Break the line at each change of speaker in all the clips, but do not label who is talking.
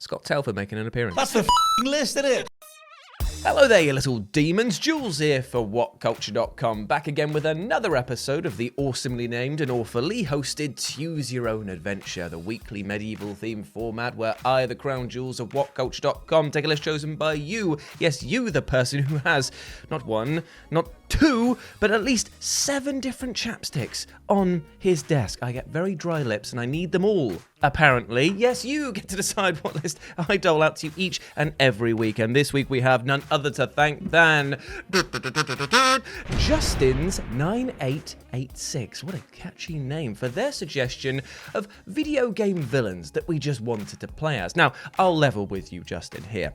Scott Telford making an appearance.
That's the f***ing list, isn't it?
Hello there, you little demons. Jules here for WhatCulture.com, back again with another episode of the awesomely named and awfully hosted Choose Your Own Adventure, the weekly medieval themed format where I, the crown jewels of WhatCulture.com, take a list chosen by you. Yes, you, the person who has not one, not two, but at least 7 different chapsticks on his desk. I get very dry lips and I need them all. Apparently, yes, you get to decide what list I dole out to you each and every week. And this week we have none other to thank than Justin's 9886. What a catchy name for their suggestion of video game villains that we just wanted to play as. Now, I'll level with you, Justin, here.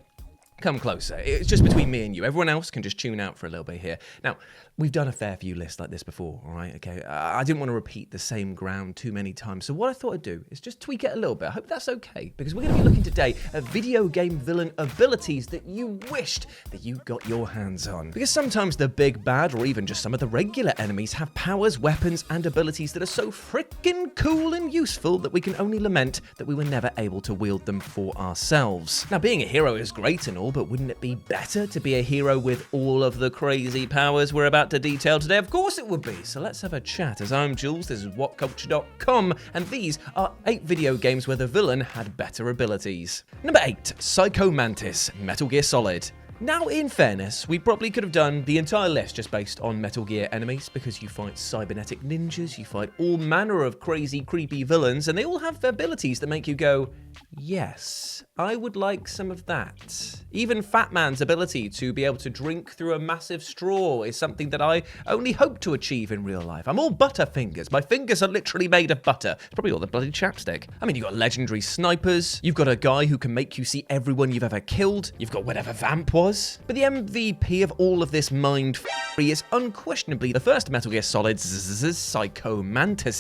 Come closer. It's just between me and you. Everyone else can just tune out for a little bit here. Now, we've done a fair few lists like this before, all right? Okay, I didn't want to repeat the same ground too many times. So what I thought I'd do is just tweak it a little bit. I hope that's okay, because we're going to be looking today at video game villain abilities that you wished that you got your hands on. Because sometimes the big bad, or even just some of the regular enemies, have powers, weapons, and abilities that are so freaking cool and useful that we can only lament that we were never able to wield them for ourselves. Now, being a hero is great and all, but wouldn't it be better to be a hero with all of the crazy powers we're about to detail today? Of course it would be. So let's have a chat. As I'm Jules, this is WhatCulture.com, and these are 8 video games where the villain had better abilities. Number 8, Psycho Mantis, Metal Gear Solid. Now, in fairness, we probably could have done the entire list just based on Metal Gear enemies, because you fight cybernetic ninjas, you fight all manner of crazy, creepy villains, and they all have abilities that make you go, yes, I would like some of that. Even Fat Man's ability to be able to drink through a massive straw is something that I only hope to achieve in real life. I'm all butterfingers. My fingers are literally made of butter. It's probably all the bloody chapstick. I mean, you've got legendary snipers. You've got a guy who can make you see everyone you've ever killed. You've got whatever Vamp was. But the MVP of all of this mind f***ery is unquestionably the first Metal Gear Solid Psycho Mantis.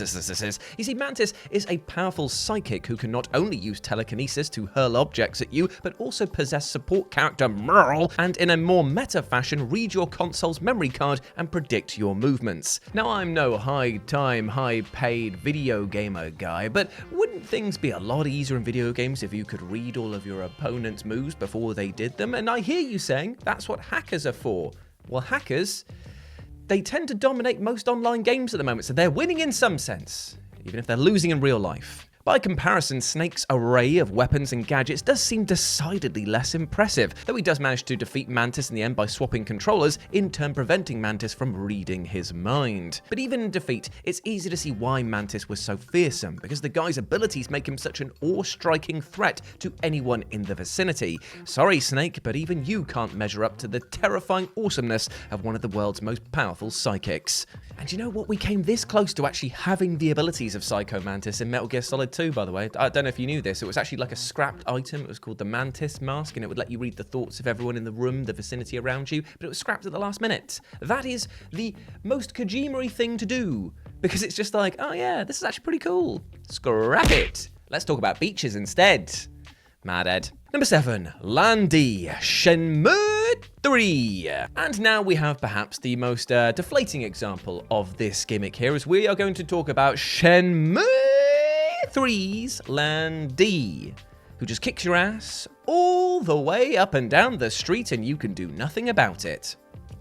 You see, Mantis is a powerful psychic who can not only use telekinesis to hurl objects at you, but also possess support character Merle, and in a more meta fashion read your console's memory card and predict your movements. Now, I'm no high-time, high-paid video gamer guy, but wouldn't things be a lot easier in video games if you could read all of your opponent's moves before they did them? And I hear you saying that's what hackers are for. Well, hackers, they tend to dominate most online games at the moment, so they're winning in some sense, even if they're losing in real life. By comparison, Snake's array of weapons and gadgets does seem decidedly less impressive, though he does manage to defeat Mantis in the end by swapping controllers, in turn preventing Mantis from reading his mind. But even in defeat, it's easy to see why Mantis was so fearsome, because the guy's abilities make him such an awe-striking threat to anyone in the vicinity. Sorry, Snake, but even you can't measure up to the terrifying awesomeness of one of the world's most powerful psychics. And you know what? We came this close to actually having the abilities of Psycho Mantis in Metal Gear Solid 2, by the way. I don't know if you knew this. It was actually like a scrapped item. It was called the Mantis Mask, and it would let you read the thoughts of everyone in the room, the vicinity around you, but it was scrapped at the last minute. That is the most Kojima-y thing to do, because it's just like, oh yeah, this is actually pretty cool. Scrap it. Let's talk about beaches instead. Mad Ed. Number 7, Landy, Shenmue III. And now we have perhaps the most deflating example of this gimmick here, as we are going to talk about Shenmue III's Landy, who just kicks your ass all the way up and down the street and you can do nothing about it.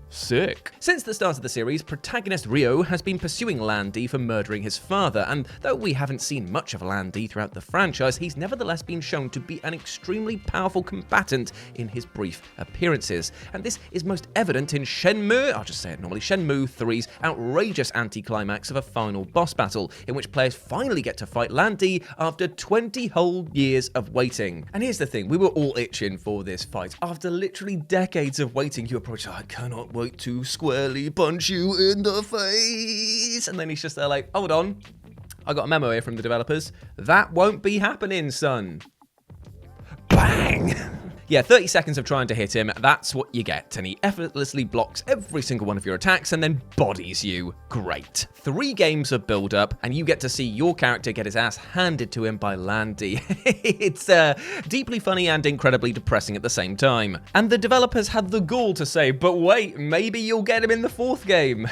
Sick. Since the start of the series, protagonist Ryo has been pursuing Landy for murdering his father, and though we haven't seen much of Landy throughout the franchise, he's nevertheless been shown to be an extremely powerful combatant in his brief appearances. And this is most evident in Shenmue, I'll just say it normally, Shenmue III's outrageous anticlimax of a final boss battle, in which players finally get to fight Landy after 20 whole years of waiting. And here's the thing, we were all itching for this fight. After literally decades of waiting, you approach, I cannot wait to squarely punch you in the face. And then he's just there like, hold on, I got a memo here from the developers. That won't be happening, son. Bang! Yeah, 30 seconds of trying to hit him, that's what you get, and he effortlessly blocks every single one of your attacks and then bodies you. Great. 3 games of build-up, and you get to see your character get his ass handed to him by Landy. It's deeply funny and incredibly depressing at the same time. And the developers had the gall to say, but wait, maybe you'll get him in the 4th game.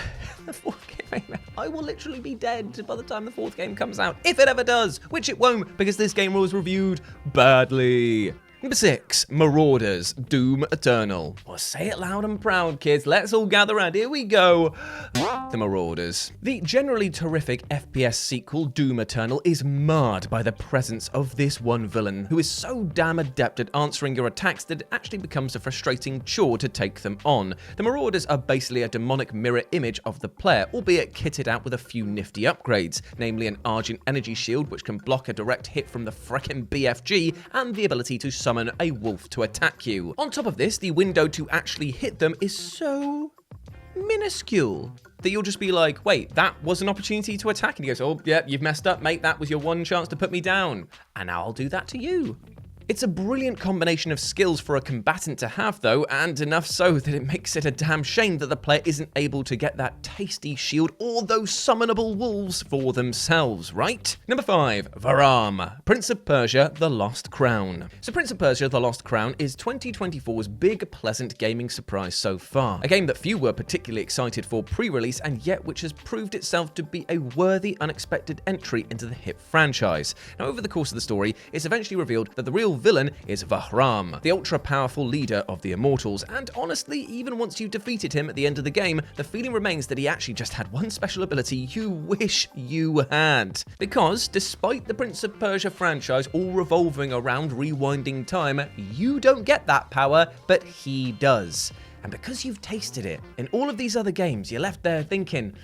The 4th game, I will literally be dead by the time the 4th game comes out, if it ever does, which it won't, because this game was reviewed badly. Number 6, Marauders, Doom Eternal. Well, say it loud and proud, kids. Let's all gather around. Here we go. The Marauders. The generally terrific FPS sequel, Doom Eternal, is marred by the presence of this one villain who is so damn adept at answering your attacks that it actually becomes a frustrating chore to take them on. The Marauders are basically a demonic mirror image of the player, albeit kitted out with a few nifty upgrades, namely an Argent energy shield which can block a direct hit from the frickin' BFG, and the ability to summon a wolf to attack you. On top of this, the window to actually hit them is so minuscule that you'll just be like, wait, that was an opportunity to attack? And he goes, oh, yeah, you've messed up, mate. That was your one chance to put me down. And now I'll do that to you. It's a brilliant combination of skills for a combatant to have, though, and enough so that it makes it a damn shame that the player isn't able to get that tasty shield or those summonable wolves for themselves, right? Number 5, Varam, Prince of Persia, The Lost Crown. So Prince of Persia, The Lost Crown is 2024's big, pleasant gaming surprise so far. A game that few were particularly excited for pre-release, and yet which has proved itself to be a worthy, unexpected entry into the hit franchise. Now, over the course of the story, it's eventually revealed that the real villain is Vahram, the ultra-powerful leader of the Immortals, and honestly, even once you defeated him at the end of the game, the feeling remains that he actually just had one special ability you wish you had. Because, despite the Prince of Persia franchise all revolving around rewinding time, you don't get that power, but he does. And because you've tasted it in all of these other games, you're left there thinking,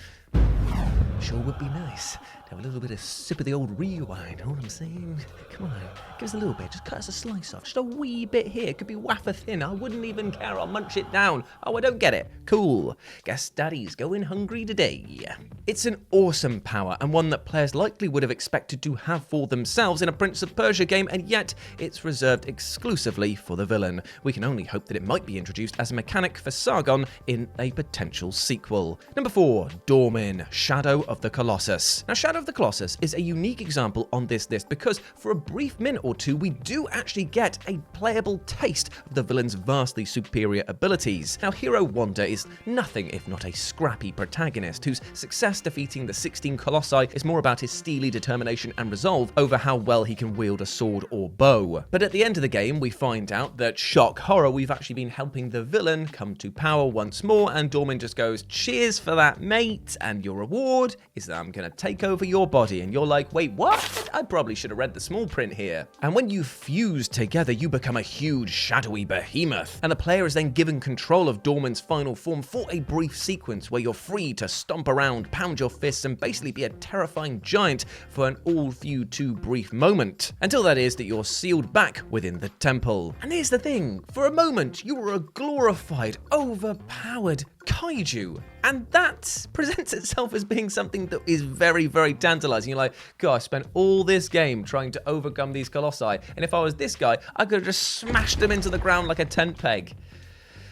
sure would be nice to have a little bit of sip of the old rewind, you know what I'm saying? Come on, give us a little bit, just cut us a slice off, just a wee bit here, it could be wafer thin, I wouldn't even care, I'll munch it down. Oh, I don't get it, cool, guess daddy's going hungry today. It's an awesome power, and one that players likely would have expected to have for themselves in a Prince of Persia game, and yet it's reserved exclusively for the villain. We can only hope that it might be introduced as a mechanic for Sargon in a potential sequel. Number 4, Dormin, Shadow of the Colossus. Now, Shadow of the Colossus is a unique example on this list because for a brief minute or two, we do actually get a playable taste of the villain's vastly superior abilities. Now, Hero Wanda is nothing if not a scrappy protagonist whose success defeating the 16 Colossi is more about his steely determination and resolve over how well he can wield a sword or bow. But at the end of the game, we find out that, shock horror, we've actually been helping the villain come to power once more, and Dormin just goes, cheers for that, mate, and your reward is that I'm gonna take over your body. And you're like, wait, what? I probably should have read the small print here. And when you fuse together, you become a huge shadowy behemoth, and the player is then given control of Dormin's final form for a brief sequence where you're free to stomp around, pound your fists, and basically be a terrifying giant for an all few too brief moment. Until that is that you're sealed back within the temple. And here's the thing, for a moment, you were a glorified, overpowered kaiju, and that presents itself as being something that is very, very tantalizing. You're like, God, I spent all this game trying to overcome these colossi, and if I was this guy, I could have just smashed them into the ground like a tent peg.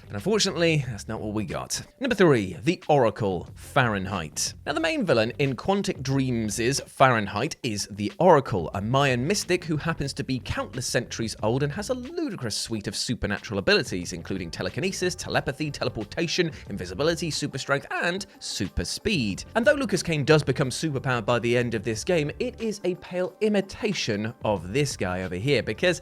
And unfortunately, that's not what we got. Number 3, the Oracle, Fahrenheit. Now, the main villain in Quantic Dreams' Fahrenheit is the Oracle, a Mayan mystic who happens to be countless centuries old and has a ludicrous suite of supernatural abilities, including telekinesis, telepathy, teleportation, invisibility, super strength, and super speed. And though Lucas Kane does become superpowered by the end of this game, it is a pale imitation of this guy over here because,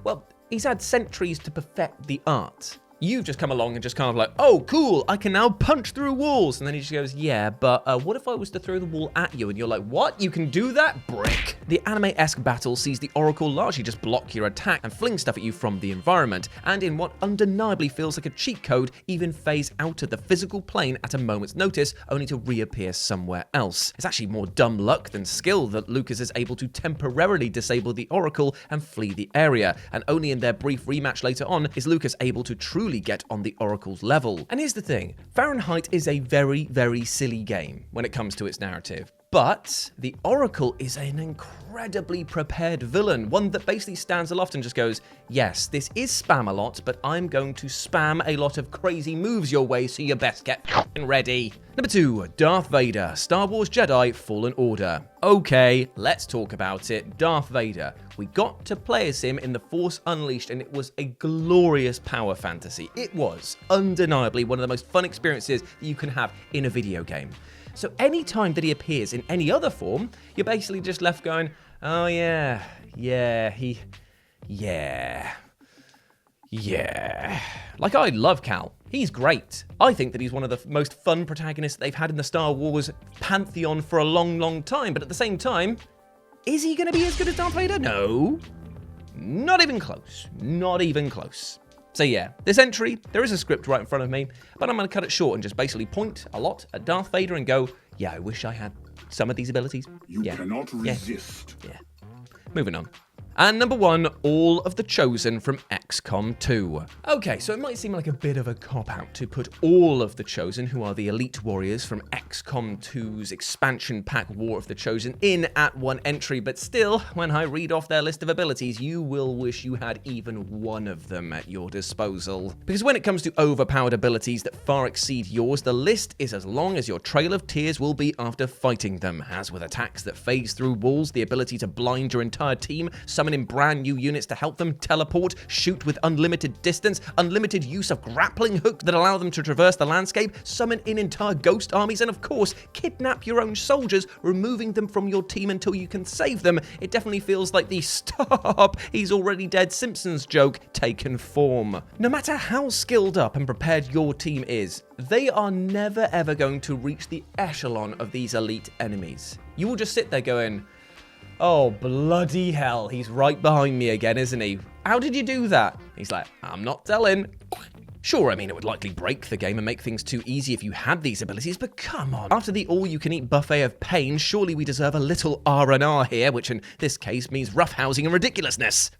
well, he's had centuries to perfect the art. You've just come along and just kind of like, oh, cool, I can now punch through walls. And then he just goes, yeah, but what if I was to throw the wall at you? And you're like, what? You can do that? Brick. The anime-esque battle sees the Oracle largely just block your attack and fling stuff at you from the environment, and in what undeniably feels like a cheat code, even phase out of the physical plane at a moment's notice, only to reappear somewhere else. It's actually more dumb luck than skill that Lucas is able to temporarily disable the Oracle and flee the area, and only in their brief rematch later on is Lucas able to truly get on the Oracle's level. And here's the thing, Fahrenheit is a very, very silly game when it comes to its narrative. But the Oracle is an incredibly prepared villain, one that basically stands aloft and just goes, yes, this is spam a lot, but I'm going to spam a lot of crazy moves your way, so you best get ready. Number 2, Darth Vader, Star Wars Jedi Fallen Order. Okay, let's talk about it. Darth Vader. We got to play as him in The Force Unleashed, and it was a glorious power fantasy. It was undeniably one of the most fun experiences that you can have in a video game. So any time that he appears in any other form, you're basically just left going, oh yeah. Yeah. Like, I love Cal. He's great. I think that he's one of the most fun protagonists they've had in the Star Wars pantheon for a long, long time. But at the same time, is he going to be as good as Darth Vader? No. Not even close. Not even close. So yeah, this entry, there is a script right in front of me, but I'm going to cut it short and just basically point a lot at Darth Vader and go, yeah, I wish I had some of these abilities.
You cannot resist.
Yeah. Moving on. And number 1, all of the Chosen from XCOM 2. Okay, so it might seem like a bit of a cop-out to put all of the Chosen, who are the elite warriors from XCOM 2's expansion pack War of the Chosen, in at one entry, but still, when I read off their list of abilities, you will wish you had even one of them at your disposal. Because when it comes to overpowered abilities that far exceed yours, the list is as long as your Trail of Tears will be after fighting them, as with attacks that phase through walls, the ability to blind your entire team, summon in brand new units to help them, teleport, shoot with unlimited distance, unlimited use of grappling hooks that allow them to traverse the landscape, summon in entire ghost armies, and of course, kidnap your own soldiers, removing them from your team until you can save them. It definitely feels like the "stop, he's already dead" Simpsons joke taken form. No matter how skilled up and prepared your team is, they are never ever going to reach the echelon of these elite enemies. You will just sit there going, oh, bloody hell, he's right behind me again, isn't he? How did you do that? He's like, I'm not telling. Sure, I mean, it would likely break the game and make things too easy if you had these abilities, but come on. After the all-you-can-eat buffet of pain, surely we deserve a little R&R here, which in this case means roughhousing and ridiculousness.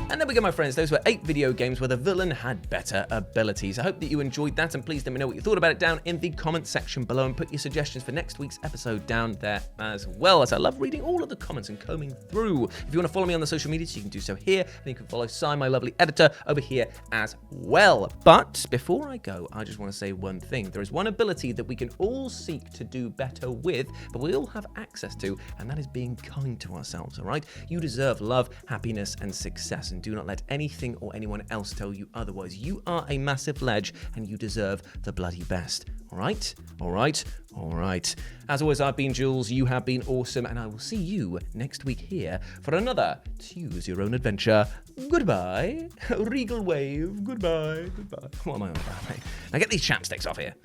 And there we go, my friends. Those were 8 video games where the villain had better abilities. I hope that you enjoyed that, and please let me know what you thought about it down in the comment section below, and put your suggestions for next week's episode down there as well, as I love reading all of the comments and combing through. If you want to follow me on the social medias, you can do so here, and you can follow Si, my lovely editor, over here as well. But before I go, I just want to say one thing. There is one ability that we can all seek to do better with, but we all have access to, and that is being kind to ourselves, all right? You deserve love, happiness, and success, and do not let anything or anyone else tell you otherwise. You are a massive ledge, and you deserve the bloody best. All right? All right? All right. As always, I've been Jules, you have been awesome, and I will see you next week here for another Choose Your Own Adventure. Goodbye. Regal wave. Goodbye. Goodbye. What am I on about, mate? Now get these chapsticks off here.